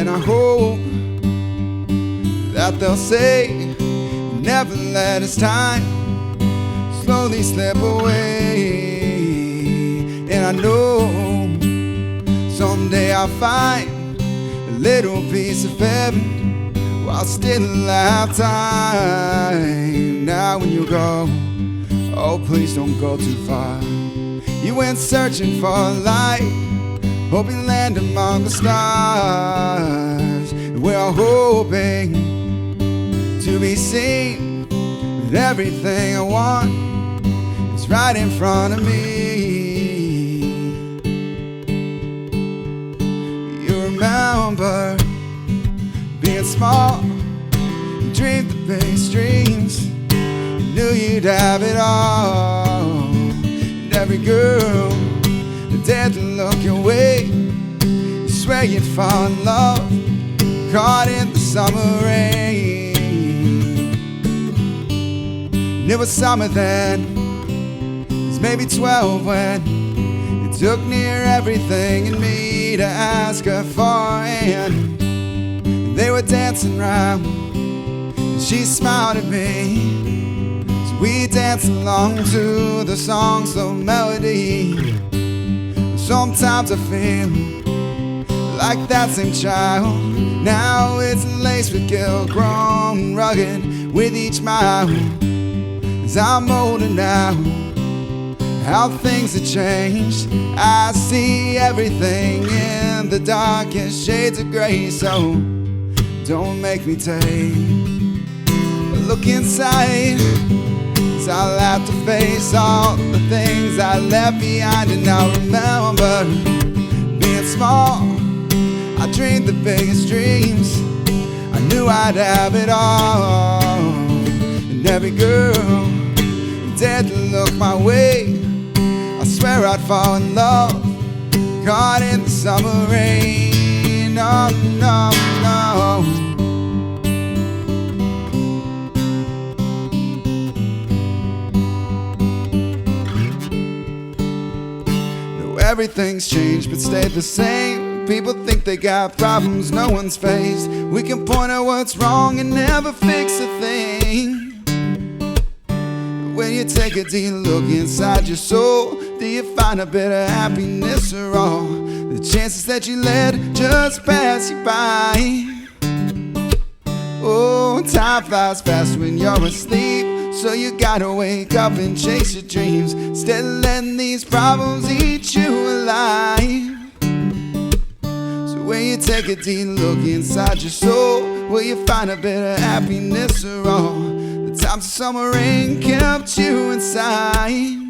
And I hope that they'll say never let his time slowly slip away. And I know someday I'll find a little piece of heaven while still have time. Now when you go, oh please don't go too far. You went searching for a light, hoping land among the stars. We're all hoping to be seen, but everything I want is right in front of me. You remember being small, you dreamed the biggest dreams, you knew you'd have it all. And every girl that dared to look your way, you swear you'd fall in love, caught in the summer rain. And it was summer then, it was maybe 12 when it took near everything in me to ask her for a hand. And they were dancing round, and she smiled at me. So we danced along to the song's slow melody. Sometimes I feel like that same child. Now it's laced with guilt, grown rugged with each mile. As I'm older now, how things have changed. I see everything in the darkest shades of gray. So don't make me take a look inside, 'cause I'll have to face all the things I left behind. And I remember being small, I dreamed the biggest dreams, I knew I'd have it all. And every girl who dared to look my way, I swear I'd fall in love, caught in the summer rain. No, no, no. No, everything's changed but stayed the same. People think they got problems no one's faced. We can point out what's wrong and never fix a thing. When you take a deep look inside your soul, do you find a bit of happiness, or all the chances that you let just pass you by? Oh, time flies fast when you're asleep, so you gotta wake up and chase your dreams, instead of letting these problems eat you alive. When you take a deep look inside your soul, will you find a bit of happiness, or all the times the summer rain kept you inside?